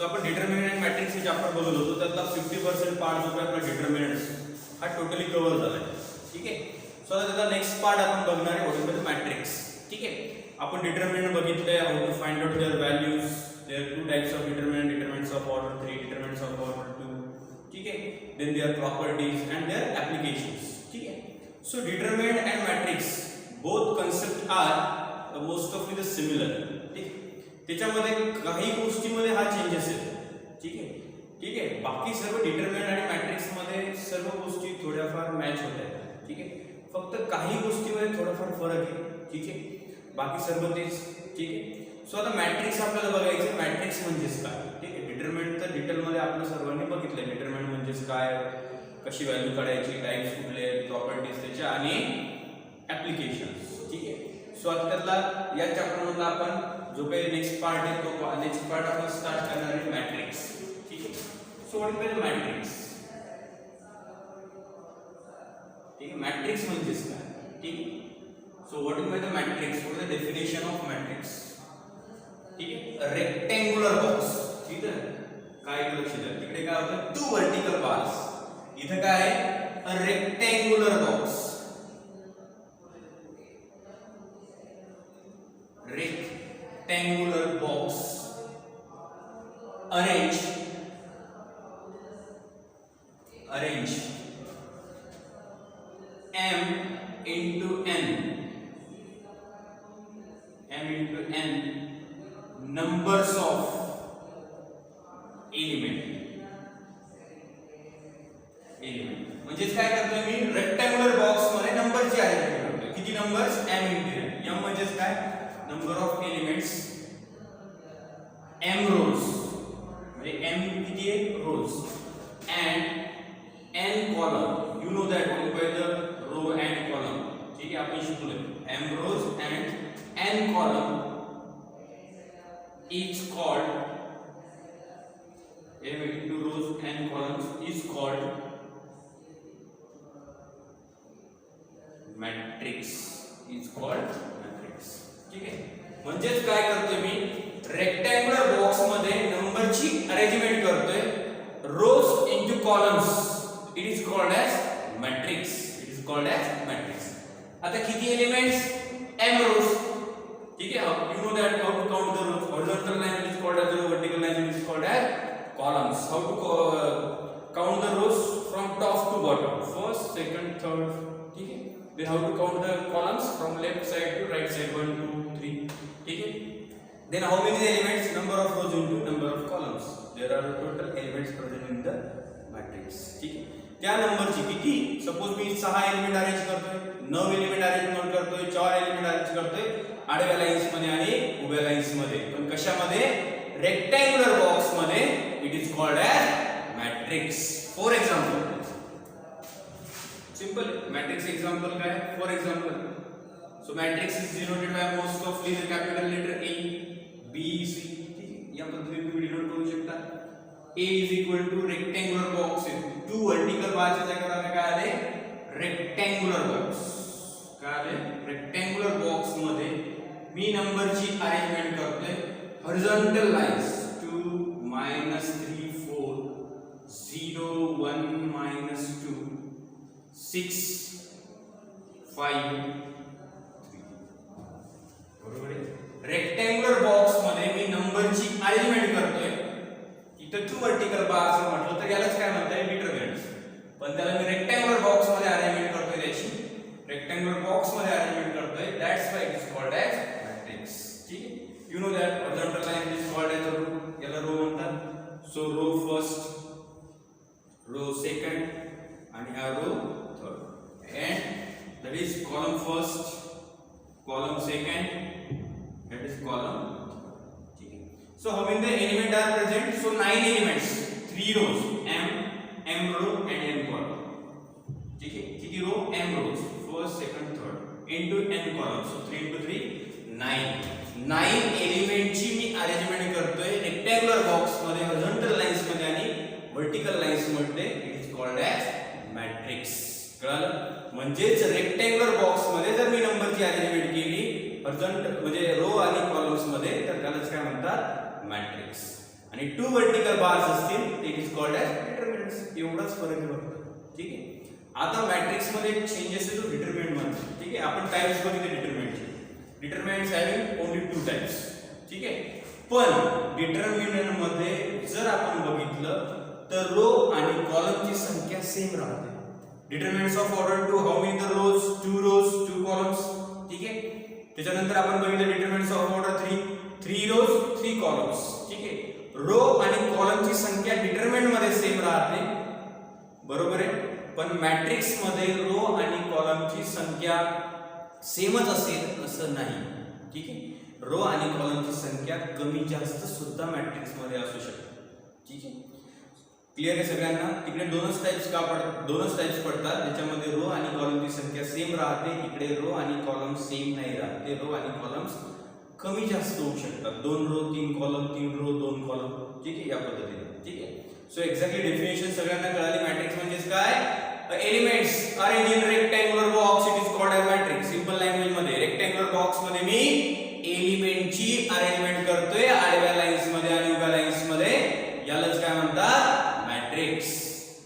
आपण determinant matrix जे आपण बघत होतो त्यातला 50% पार्ट जो काय आपला डिटर्मिनंट्स हा टोटली कव्हर झालाय. ठीक आहे. सो आता त्याचा नेक्स्ट पार्ट आपण बघणार आहे व्हॉट इज द मॅट्रिक्स. ठीक आहे. आपण डिटर्मिनंट बघितले, how to find out their values. There are two types of determinant, determinants of order 3, determinants of order 2. ठीक आहे. Then their properties and their applications. ठीक आहे. So determinant and matrix both concept are most of the similar. ठीक. त्याच्यामध्ये काही गोष्टींमध्ये हा changes येतो. ठीक आहे. ठीक आहे. बाकी सर्व डिटर्मिनंट आणि मॅट्रिक्स मध्ये सर्व गोष्टी थोड्याफार मॅच होत आहेत. ठीक आहे. फक्त काही गोष्टींमध्ये थोडाफार फरक आहे. ठीक आहे. बाकी सर्व तेच. ठीक आहे. सो आता मॅट्रिक्स आपल्याला बघायचं. मॅट्रिक्स म्हणजेच काय. ठीक आहे. डिटर्मिनंट तर डिटेलमध्ये आपण सर्वांनी बघितलं. डिटर्मिनंट म्हणजेच काय, कशी व्हॅल्यू काढायची, टाइप्स कुठले, प्रॉपर्टीज त्याच्या आणि ऍप्लिकेशन्स. ठीक आहे. सो आता त्यातला या चॅप्टरमधला आपण जो काही नेक्स्ट पार्ट आहे तो नेक्स्ट पार्ट आपण स्टार्ट करणार आहे मॅट्रिक्स. ठीक आहे. So what is the matrix. ठीक आहे. मॅट्रिक्स म्हणजेच काय. ठीक आहे. So what is the matrix, what is the definition of matrix. ठीक आहे. Rectangular box. ठीक आहे. काय लक्ष द्या, तिकडे काय होतं, 2 वर्टिकल बार्स. इथं काय आहे, a rectangular box. rectangular box arrange m into n numbers of element. म्हणजेच काय करतोय मी, रेक्टँग्युलर बॉक्स मध्ये नंबरची अरेंजमेंट करतोय. किती numbers, m into n. m म्हणजेच काय, number of elements, m rows म्हणजे m किती आहे, rows, and n column. you know that what is by the row and column. ठीक आहे, आपण शिकलोय. m rows and n column is called, m into rows and columns is called matrix. is called matrix. ठीक आहे. म्हणजेच काय करतोय मी, rectangular box मध्ये नंबरची अरेंजमेंट करतोय, rows into columns. It is called as matrix. आता किती एलिमेंट्स, m रोज. ठीक आहे. You know that how to count the rows. Horizontal line is called as row, vertical line is called as columns. How to count the rows from top to bottom, first, second, third. ठीक है. Then how to count the columns from left side to right side, 1 2 3. ठीक है. Then how many elements, number of rows into number of columns. There are total elements present in the matrix. ठीक है. त्या नंबरची किती, suppose मी 6 element arrange करतोय, 9 element arrangement करतोय, 4 element arrange करतोय आडव्या लाईन्स मध्ये आणि उभ्या लाईन्स मध्ये. पण कशामध्ये, रेक्टँग्युलर बॉक्स मध्ये. It is called as matrix. For example, simple matrix example काय, for example, so matrix is denoted by most of the capital letter A, B, C. ठीक आहे, या पद्धतीने तुम्ही डिनोट करू शकता. A is equal to rectangular box. 2 vertical bars च्या जागेवर काय आले, rectangular box. काय आले, rectangular box मध्ये मी नंबरची अरेंजमेंट करतोय, horizontal lines 2 -3 4 0 1 -2 6 5 3. बरोबर आहे. रेक्टँग्युलर बॉक्स मध्ये मी नंबरची अरेंजमेंट करतोय. इथं 2 वर्टिकल बार्स म्हटलं तर यालाच काय म्हणता येईल, डिटर्मिनंट्स. पण त्याला मी रेक्टँग्युलर बॉक्स मध्ये अरेंजमेंट करतोय, त्याची रेक्टँग्युलर बॉक्स मध्ये अरेंजमेंट करतोय. That's why it is called as matrix. ठीक आहे. You know that horizontal line is called as row, याला रो म्हणतात. So row first, row second आणि हा row third, and that is column first, column second, that is column. Okay. So how many elements are present? So 9 elements, 3 rows, m row and n column. ठीक है, किती row, m rows, first, second, third into n column. So 3 into 3 9 element ची मी arrangement करतोय rectangular box मध्ये, horizontal lines मध्ये आणि vertical lines मध्ये. It is called as matrix. कळलं. म्हणजेच रेक्टँग्युलर बॉक्स मध्ये जर मी नंबरची अरेंजमेंट केली हॉरिझॉन्टल म्हणजे रो आणि कॉलम्स मध्ये, तर त्यालाच काय म्हणतात, मॅट्रिक्स. आणि 2 वर्टिकल बार्स असतील ते इट इज कॉल्ड ॲज डिटरमिनंट्स. एवढाच फरक आहे फक्त. ठीक आहे. आता मॅट्रिक्स मध्ये चेंजेस येतो डिटरमिनंट मध्ये. ठीक आहे. आपण टाइप्स बघितले डिटरमिनंटचे. डिटरमिनंट्स हॅविंग ओनली 2 टाइप्स. ठीक आहे. पण डिटरमिनंट मध्ये जर आपण बघितलं तर रो आणि कॉलमची संख्या सेम राहते. Determinants of order 2 how many the rows 2 rows 2 columns. ठीक आहे. त्याच्यानंतर आपण बघितलं determinants of order 3 rows 3 columns. ठीक आहे. रो आणि कॉलमची संख्या डिटरमिनंट मध्ये सेम राहते. बरोबर आहे. पण मॅट्रिक्स मध्ये रो आणि कॉलमची संख्या सेमच असेल असं नाही. ठीक आहे. रो आणि कॉलमची संख्या कमी जास्त सुद्धा मॅट्रिक्स मध्ये असू शकते. ठीक आहे. क्लिअर आहे सगळ्यांना. तिकडे दोनच टाइप्स पडतात ज्याच्यामध्ये रो आणि कॉलमची संख्या सेम राहते. इकडे रो आणि कॉलम सेम नाही राहते. रो आणि कॉलम्स कमी जास्त होऊ शकतात. 2 रो 3 कॉलम 3 रो 2 कॉलम. ठीक आहे. या पद्धतीने. ठीक आहे. सो एक्झॅक्टली डेफिनेशन सगळ्यांना कळाली. मॅट्रिक्स म्हणजे काय? Elements arrange in rectangular box it is called as matrix. Simple language मध्ये रेक्टँग्युलर बॉक्स मध्ये मी एलिमेंटची अरेंजमेंट करतोय आडव्या लाईन्स मध्ये आणि उभ्या लाईन्स मध्ये. यालाच काय म्हणतात? मॅट्रिक्स.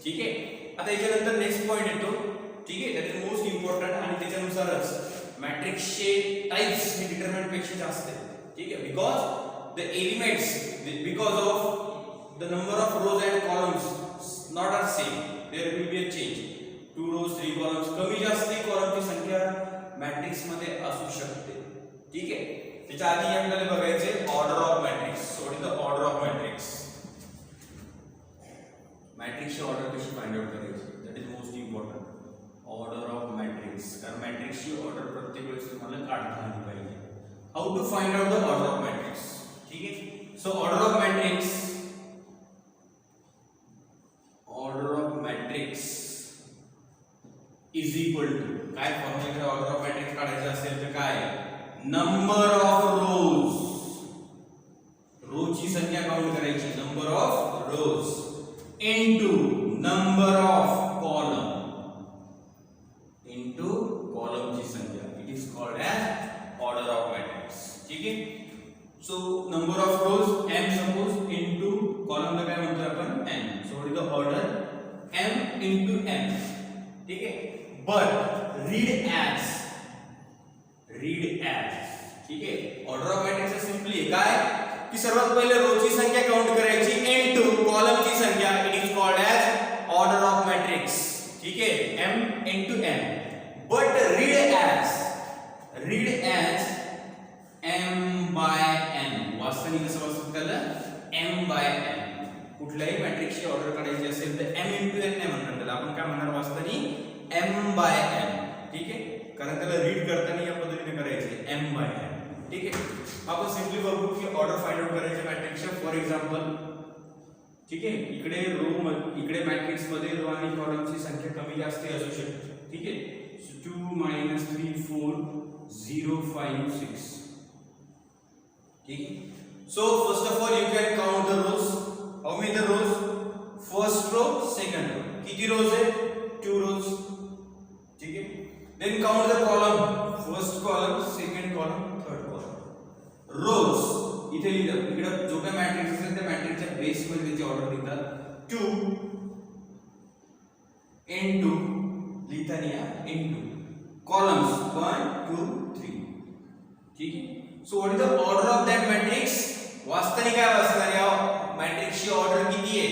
ठीक आहे. आता याच्यानंतर नेक्स्ट पॉइंट येतो. ठीक आहे. दॅट इज मोस्ट इम्पॉर्टंट आणि त्याच्यानुसारच मॅट्रिक्सचे टाइप्स हे डिटरमिनंट पेक्षा जास्त आहेत. ठीक आहे. Because the elements because of the number of rows and columns not are same there will be a change. 2 rows 3 columns कमी जास्त कॉलमची संख्या मॅट्रिक्स मध्ये असू शकते. ठीक आहे. त्याच्या आधी आपल्याला बघायचे order of matrix. What is the order of matrix? मॅट्रिक्सची ऑर्डर कशी फाइंड आउट करायची? That is most important. Order of matrix. कारण मॅट्रिक्सची ऑर्डर प्रत्येक वेळेस तुम्हाला काढता आली पाहिजे. How to find out the order of matrix? ठीक आहे. So order of matrix is equal to काय फॉर्म्युला? ऑर्डर ऑफ मॅट्रिक्स काढायचे असेल तर काय? Number of rows. रोजची संख्या काउंट करायची. Number of rows into number of column into कॉलमची संख्या. It is called as order of matrix. ठीक आहे. So number of rows m suppose into कॉलमला काय म्हणतो आपण? n. So what is the order? m into n. ठीक आहे. बट रीड ॲज ठीक आहे. ऑर्डर ऑफ मॅट्रिक्स सिंपली काय की सर्वात पहिले रोची संख्या काउंट करायची इनटू कॉलमची संख्या. It is called as order of matrix. ठीक आहे. m into n. But read as m by n. वास्तविक कसं वाचतात त्याला? m by n. कुठल्याही मॅट्रिक्सची ऑर्डर काढायची असेल तर m इनटू n नाही म्हणणार त्याला. आपण काय म्हणणार वास्तविक? m by n. ठीक आहे. कारण त्याला रीड करताना या पद्धतीने करायचे m बाय n. ठीक आहे. आपण सिंपली बघू की ऑर्डर फाइंड आउट करायचे मॅट्रिक्सच्या. फॉर एक्झाम्पल ठीक आहे. इकडे मॅट्रिक्स मध्ये रो आणि कॉलमची संख्या कमी जास्त असू शकते. ठीक आहे. 2 3 4 0 5 6. ठीक आहे. So first of all you can count the rows. How many the rows? First row second row. किती रोज आहे? 2 रोज. ठीक आहे. Then count the column. First column second column third column. Rows इथे लिहिलं. इकडे जो काही मॅट्रिक्स असेल त्या मॅट्रिक्सच्या बेस मध्ये त्याची ऑर्डर लिहितात. 2 इनटू लिहिताना या इनटू कॉलम्स 1 2 3. ठीक आहे. So what is the order of that matrix? वास्तविक काय असणार? या मॅट्रिक्सची ऑर्डर किती आहे?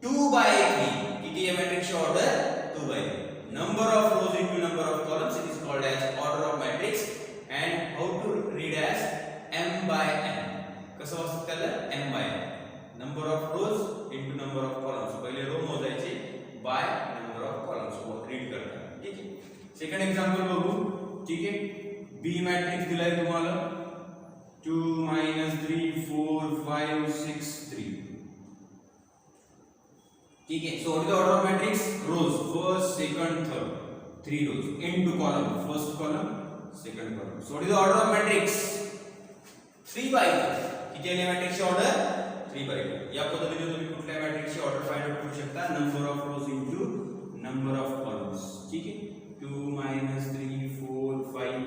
2 बाय 3. किती आहे मॅट्रिक्सची order? 2 by 3. Number of rows into number of columns. It is called as order of matrix. And how to read as m by n. कसं वाचतात त्याला? m by n. Number of rows into number of columns. पहिले row मोजायचे by number of columns read करतात. ठीक आहे. Second example बघू. ठीक आहे. बी मॅट्रिक्स दिलाय तुम्हाला. 2 3 4 5 6 3. ठीक आहे. So what is the order of matrix? Rows first second third 3 rows into column. First column second column. So what is the order of matrix? 3 by 2. किती आहे मॅट्रिक्सची ऑर्डर? 3 बाय 2. या पद्धतीने तुम्ही कुठल्या मॅट्रिक्सची ऑर्डर फाइंड आउट करू शकता. Number of rows into number of columns. ठीक आहे. 2 3 4 5.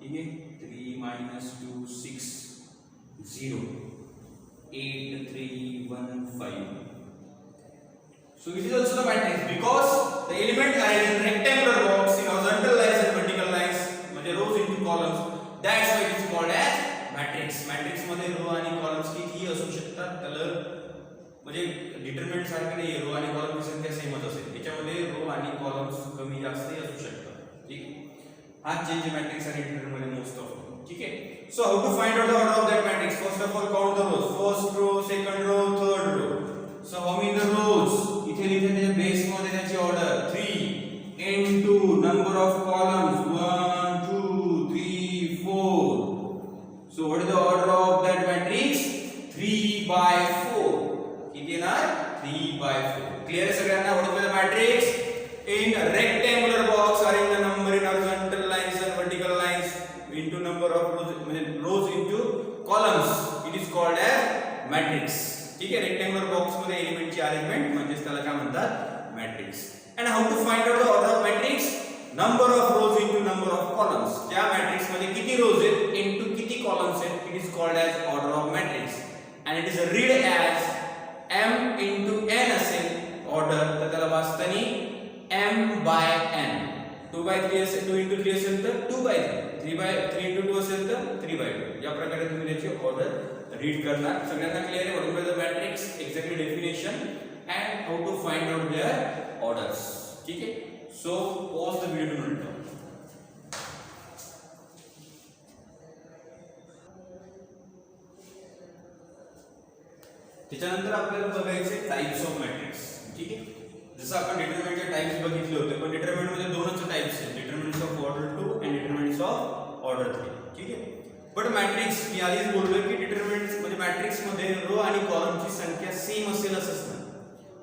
ठीक आहे. 3 2 6 0 8 3 5. So it is also the matrix because the element arranged in rectangular box in horizontal lines and vertical lines म्हणजे rows into columns, that's why it is called as matrix. matrix मध्ये row आणि columns कितीही असू शकतात, त्याला म्हणजे determinant सारखे नाही, रो आणि कॉलमची संख्या सेमच असेल, त्याच्यामध्ये रो आणि कॉलम्स कमी जास्त असू शकतात. ठीक, हा चेंज मॅट्रिक्स आणि डिटरमिनंट मध्ये मोस्ट ऑफ. ठीक आहे. So how to find out the order of that matrix? First of all count the rows, first row, second row, third row. So how many the rows? इथे लिहिते त्याच्या base मध्ये त्याची order 3 into number of columns 1 2 3 4. So what is the order of that matrix? 3/4. किती येणार? 3/4. Clear सगळ्यांना? What is the matrix? In a rectangular box arrange the number in horizontal lines and vertical lines into number of rows into columns. It is called as matrix. ठीक आहे. Rectangular box मध्ये एलिमेंटची arrangement म्हणजे त्याला काय म्हणतात? Matrix. And how to find out the order of matrix? Number of rows into number of columns. त्या matrix मध्ये किती rows आहेत into किती columns आहेत, it is called as order of matrix. And it is read as m into n असेल order, तर त्याला वाचताना m by n. 2/3 असेल, 2 into 3 असेल तर 2/3, 3 into 2 असेल तर 3/2. या प्रकारे तुम्ही त्याची ऑर्डर रीड करणार. सगळ्यांना क्लिअर आहे? What is the matrix, exactly definition and how to find out their orders. ठीक आहे. So pause the video to नंतर. त्याच्यानंतर आपल्याला बघायचे टाइप्स ऑफ मॅट्रिक्स. ठीक आहे. जसं आपण डिटरमिनंटचे टाइप्स बघितले होते, पण डिटरमिनंट मध्ये दोनच टाइप्स आहेत, डिटरमिनंट्स ऑफ ऑर्डर 2 आणि डिटरमिनंट्स ऑफ ऑर्डर 3. ठीक आहे. बट मॅट्रिक्स मी आधीच बोललोय की डिटरमिनंट्स म्हणजे मॅट्रिक्स मध्ये रो आणि कॉलमची संख्या सेम असेल असंच नाही,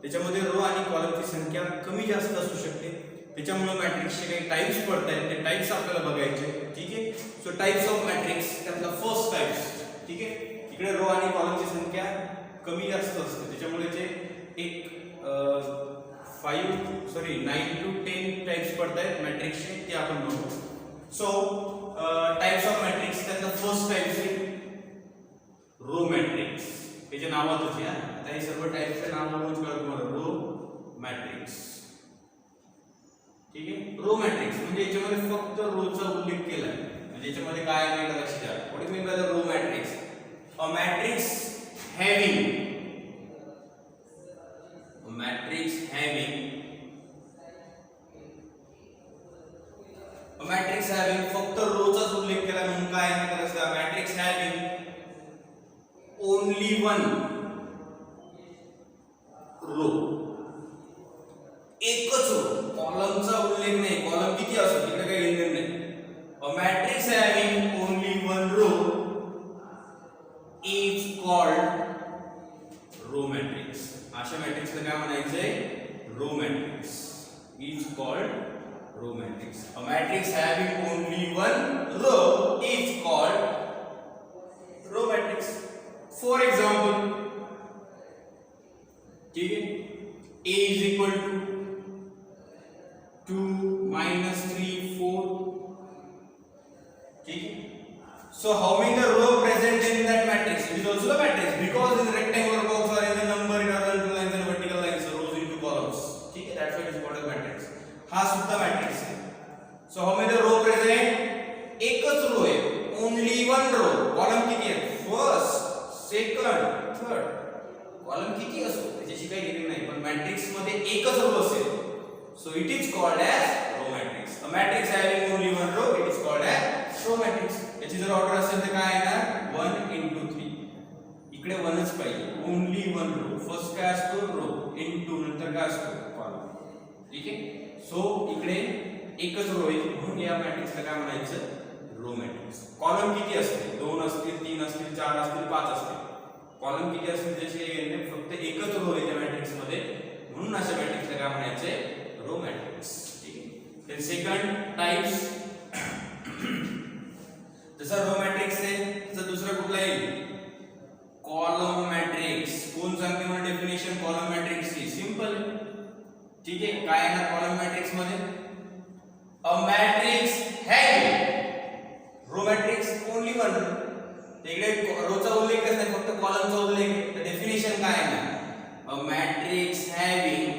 त्याच्यामध्ये रो आणि कॉलमची संख्या कमी जास्त असू शकते. त्याच्यामुळे मॅट्रिक्सचे काही टाइप्स पडतात, ते टाइप्स आपल्याला बघायचे. ठीक आहे. सो टाइप्स ऑफ मॅट्रिक्स, त्यातला फर्स्ट टाइप्स. ठीक आहे. इकडे रो आणि कॉलमची संख्या कमी जास्त असते, त्याच्यामुळे ते एक 9 to 10 टाइप्स पडतात मॅट्रिक्सचे, ते आपण बघू. सो टाइप्स ऑफ मॅट्रिक्स, त्यातला फर्स्ट टाइप्स आहे रो मॅट्रिक्स. त्याच्या नावातच आहे. आता हे सर्व टाइप्सचे नाव बघून कळतं तुम्हाला. Row matrix. ठीक आहे. रो मॅट्रिक्स म्हणजे याच्यामध्ये फक्त रोचा उल्लेख केला आहे, म्हणजे याच्यामध्ये काय आहे लक्षात घ्या. What is mean by the row matrix? A matrix having फक्त रोचाच उल्लेख केला म्हणून काय आहे तर असं matrix having only one row, एकच रो, कॉलमचा उल्लेख नाही. कॉलम किती असो तिकडे काही घेणं नाही. A matrix having only one row is called row matrix. अशा मॅट्रिक्सला काय म्हणायचंय? Row matrix. is called row matrix. A matrix having only one row is called row matrix. For example, ठीक है, A is equal to 2 minus 3 4. ठीक है. So how many the row present in that matrix? It is also the matrix because in the rectangular box or in the number in horizontal lines and vertical lines, rows into columns. ठीक है, that's why it is called a matrix. हा सुद्धा matrix आहे. So how many the row present? एकच row आहे, only one row. Column किती आहे? First, second, third. Column किती असो त्याच्याशी काही घेणं नाही, पण मॅट्रिक्स मध्ये एकच रो असेल. So it is called as row matrix. A matrix having only one row, it is called as row matrix. याची जर ऑर्डर असेल तर काय येणार? 1 into 3. इकडे 1च पाहिजे. only one row. फर्स्ट काय असतो? रो. into नंतर काय असतो? कॉलम. ठीक आहे. सो इकडे एकच रो आहे म्हणून या मॅट्रिक्सला काय म्हणायचं? Row matrix. कॉलम किती असते? 2 असतील, 3 असतील, 4 असतील, 5 असतील. कॉलम किती असतील त्याची फक्त एकच रो आहे त्या मॅट्रिक्स मध्ये, म्हणून अशा मॅट्रिक्सला काय म्हणायचे? Row matrix. ठीक आहे. then second types जसा रो मॅट्रिक्स आहे तसा दुसरा कुठला येईल? Column matrix. कोण सांगते मला डेफिनेशन कॉलम मॅट्रिक्सची? सिंपल. ठीक आहे. काय आहे ना कॉलम मॅट्रिक्स मध्ये? A matrix having row matrix only one row. इकडे रोचा उल्लेखच नाही, फक्त कॉलमचा उल्लेख. तर डेफिनेशन काय आहे ना? a matrix having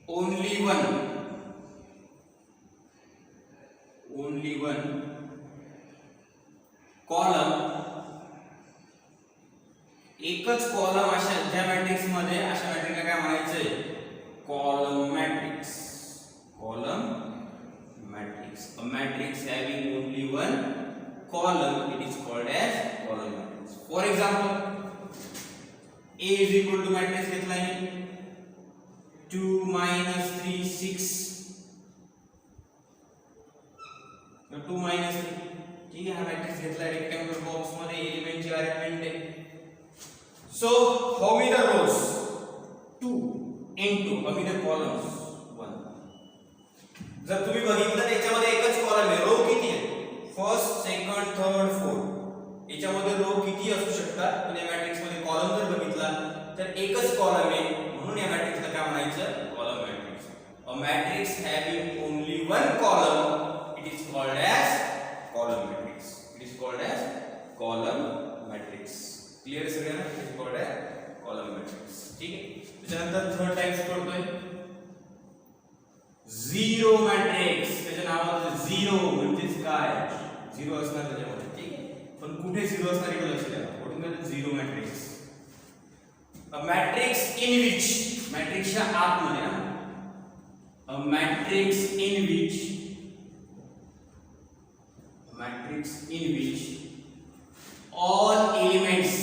only one column, एकच कॉलम अशा ज्या मॅट्रिक्स मध्ये अशा मॅट्रिक्सला काय म्हणायचंय column matrix a matrix having only one column, it is called as column matrix. For example, A is equal to matrix घेतला आहे 2 minus 3 6 2 minus 3 ठीक आहे. हा मॅट्रिक्स घेतला रेक्टँग्युलर बॉक्स मध्ये एलिमेंटची अरेंजमेंट आहे. So how many the rows? 2 into how many the columns? 1. जर तुम्ही बघितलं याच्यामध्ये एकच कॉलम आहे, रो किती आहे? First, second, third, fourth. याच्यामध्ये रो किती असू शकतात? पण या मॅट्रिक्स मध्ये कॉलम जर बघितला तर एकच कॉलम आहे, म्हणून या मॅट्रिक्सला काय म्हणायचं? Column matrix. A matrix having only one column, it is called as column matrix. It is called as column matrix. Clear सगळ्यांना? It is called as column matrix. ठीक आहे. त्याच्यानंतर थर्ड टाइप्स करतोय झिरो मॅट्रिक्स. त्याच्या नावाचं zero म्हणजेच काय? Zero असणार त्याच्यामध्ये. ठीक आहे. पण कुठे झिरो असणार हे लक्षात द्या. कुठून काय? Zero matrix. A matrix in which, मॅट्रिक्सच्या आतमध्ये ना, a matrix in which all elements,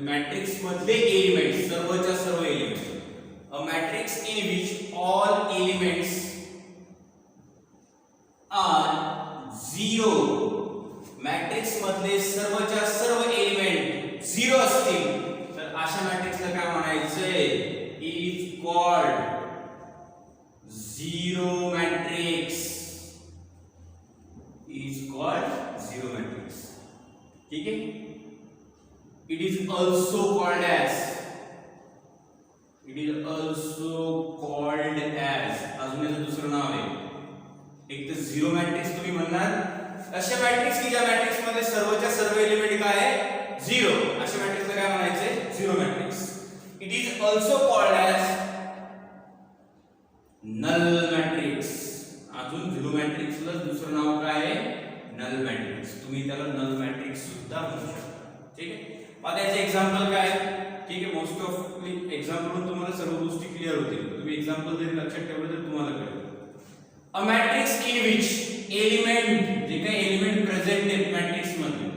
matrix मधले एलिमेंट्स, सर्वच्या सर्व elements. A matrix in which all elements are zero. Matrix मधले सर्वच्या सर्व एलिमेंट झिरो असतील तर अशा मॅट्रिक्सला काय म्हणायचंय? Is called zero matrix. Is called zero matrix. ठीक आहे. It is also called as, अजून याचं दुसरं नाव आहे. एक तर झिरो मॅट्रिक्स तुम्ही म्हणणार अशा मॅट्रिक्स की ज्या मॅट्रिक्स मध्ये सर्वच्या सर्व एलिमेंट काय आहे? झिरो. अशा मॅट्रिक्सला काय म्हणायचंय? Zero matrix. It is also called as null matrix. अजून झिरो मॅट्रिक्सला दुसरं नाव काय आहे? Null matrix. तुम्ही त्याला नल मॅट्रिक्स सुद्धा म्हणू शकता. ठीक आहे. आता याचे एक्झाम्पल काय? ठीक आहे. मोस्ट ऑफ एक्झाम्पल तुम्हाला सर्व गोष्टी क्लिअर होतील. तुम्ही एक्झाम्पल जरी लक्षात ठेवलं तर तुम्हाला कळेल. अ मॅट्रिक्स इन विच एलिमेंट, जे काही एलिमेंट प्रेझेंट आहेत मॅट्रिक्स मध्ये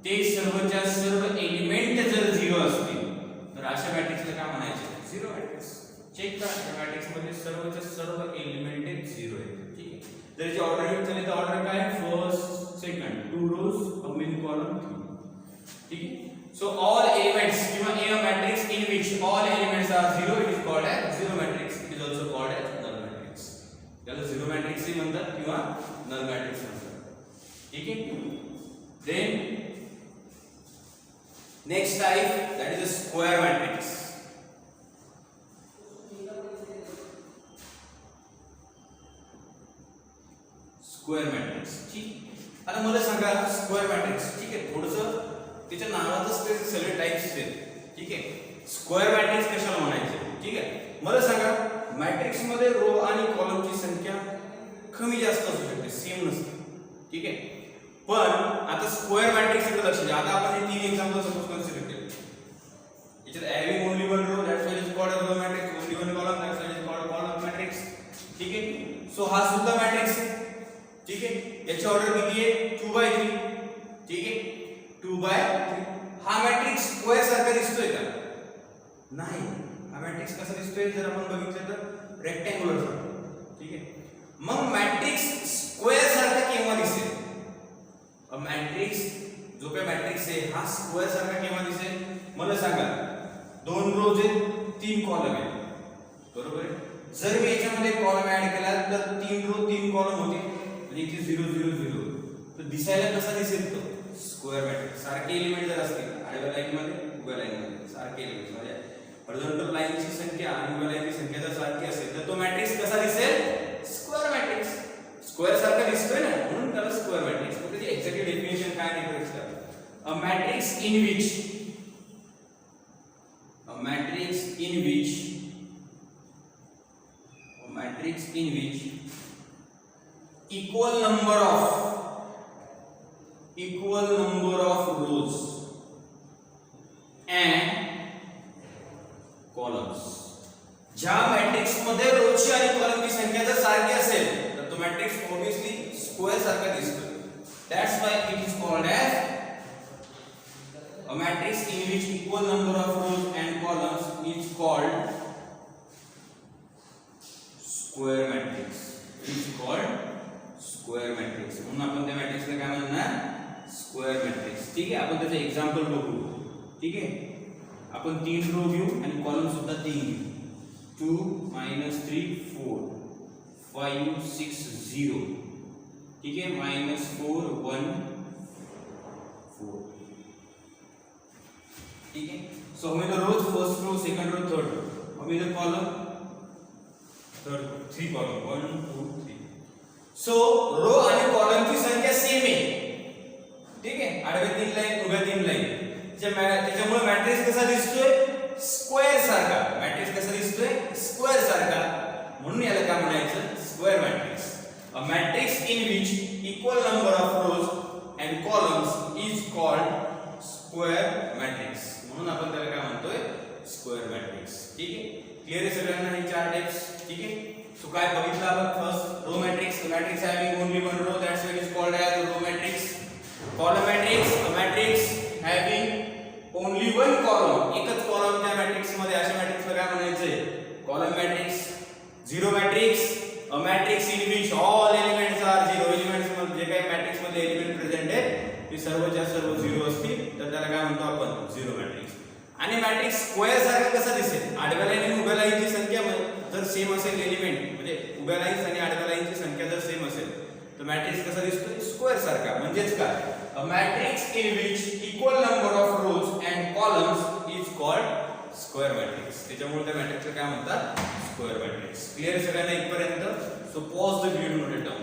ते सर्वच्या सर्व एलिमेंट जर झिरो असतील तर अशा मॅट्रिक्सला काय म्हणायचे? Zero matrix. चेक करा त्या मॅट्रिक्स मध्ये सर्वच्या सर्व एलिमेंट झिरो आहेत. ठीक आहे. जर याची ऑर्डर घेतली तर ऑर्डर काय? First, second, 2 rows, a main column, 3. ठीक आहे. So all elements given in a matrix in which all elements are zero, it is called as zero matrix. It is also called as null matrix. त्याला zero matrix ही म्हणतात किंवा null matrix म्हणतात. ठीक आहे. Then next type, that is a square matrix. Square matrix. ठीक. आता मला सांगा स्क्वेअर मॅट्रिक्स. ठीक आहे. थोडंसं त्याच्या नावातच ते सगळे टाइप्स आहेत. ठीक आहे. स्क्वेअर मॅट्रिक्स कशाला म्हणायचे? ठीक आहे. मला सांगा मॅट्रिक्स मध्ये रो आणि कॉलमची संख्या कमी जास्त असू शकते, सेम नसते. ठीक आहे. पण आता स्क्वेअर मॅट्रिक्स कडे लक्ष द्या. आता आपण हे तीन एक्झाम्पल सपोज कन्सिडर केले. याच्यात having only one row, that's why it is called row matrix. Only one column, that's why it is called column matrix. ठीक आहे. सो हा सुद्धा मॅट्रिक्स आहे. ठीक आहे. याची ऑर्डर किती आहे? 2/3. ठीक आहे. 2/3. हा मॅट्रिक्स स्क्वेअर सारखा दिसतोय का? नाही. हा मॅट्रिक्स कसा दिसतोय? जर आपण बघितलं तर रेक्टँग्युलर सारखा. ठीक आहे. मग मॅट्रिक्स स्क्वेअर सारखा केव्हा दिसेल? अ मॅट्रिक्स जो काही मॅट्रिक्स आहे हा स्क्वेअर सारखा केव्हा दिसेल? मला सांगा. 2 rows आहेत, 3 कॉलम आहेत. बरोबर आहे. जर मी याच्यामध्ये कॉलम ऍड केला तर 3 row 3 कॉलम होतील. म्हणजे इथे 0 0 0. तर दिसायला कसा दिसेल तो? Square matrix. सारखे एलिमेंट जर असतील आडव्या लाईन मध्ये उभ्या लाईन मध्ये सारखे एलिमेंट म्हणजे हॉरिझॉन्टल लाईनची संख्या आणि उभ्या लाईनची संख्या जर सारखी असेल तर तो मॅट्रिक्स कसा दिसेल? Square matrix. स्क्वेअर सारखा दिसतोय ना, म्हणून त्याला स्क्वेअर मॅट्रिक्स. त्याची exactly a matrix in which equal number of rows and columns. ज्या मॅट्रिक्स मध्ये रोची आणि कॉलमची संख्या जर सारखी असेल तर तो मॅट्रिक्स ऑब्वियसली स्क्वेअर सारखा दिसतो. That's why it is called as a matrix in which equal number of rows and columns is called square matrix. म्हणून आपण त्या मॅट्रिक्सला काय म्हणणार? Square matrix. ठीक आहे, आपण त्याचे एक्झाम्पल बघू. ठीक आहे, आपण 3 रो घेऊ आणि कॉलम सुद्धा 3 घेऊ. 2 -3 4 5 6 0. ठीक है, -4 1 4. ठीक है, सो हमें the rows first row, second row, third row. हमें the column third 3 column 1 2 3. So row आणि कॉलमची संख्या सेम आहे. ठीक आहे, आडव्या 3 लाईन, उभ्या 3 लाईन. त्याच्यामुळे मॅट्रिक्स कसा दिसतोय? स्क्वेअर सारखा. मॅट्रिक्स कसा दिसतोय? स्क्वेअर सारखा. म्हणून याला काय म्हणायचं? Square matrix. A matrix in which equal number of rows and columns is called square matrix. म्हणून आपण त्याला काय म्हणतोय? Square matrix. ठीक आहे, क्लिअर आहे सगळ्यांना हे 4 टाइप्स. ठीक आहे, सो काय बघितलं आपण? First row matrix, matrix having only one row, that's why it is called as row matrix. Column matrix, a matrix having only one column, एकच कॉलम त्या मॅट्रिक्स मध्ये, अशा मॅट्रिक्सला काय म्हणायचंय? Column matrix. Zero matrix, a matrix in which all elements are zero. Elements मध्ये जे काही मॅट्रिक्स मध्ये एलिमेंट प्रेझेंट आहे ते सर्वच्या सर्व झिरो असतील तर त्याला काय म्हणतो आपण? Zero matrix. आणि मॅट्रिक्स स्क्वेअर सारखा कसा दिसेल? आडव्या लाईन आणि उभ्या लाईनची संख्या जर सेम असेल, एलिमेंट म्हणजे उभ्या लाईन्स आणि आडव्या लाईनची संख्या जर सेम असेल तर मॅट्रिक्स कसा दिसतो? स्क्वेअर सारखा. म्हणजेच काय? a matrix in which equal number of rows and columns is called square matrix. त्याच्यामुळे त्या मॅट्रिक्सला काय म्हणतात? Square matrix. क्लिअर सगळ्यांना इथपर्यंत? So pause the video, note it down.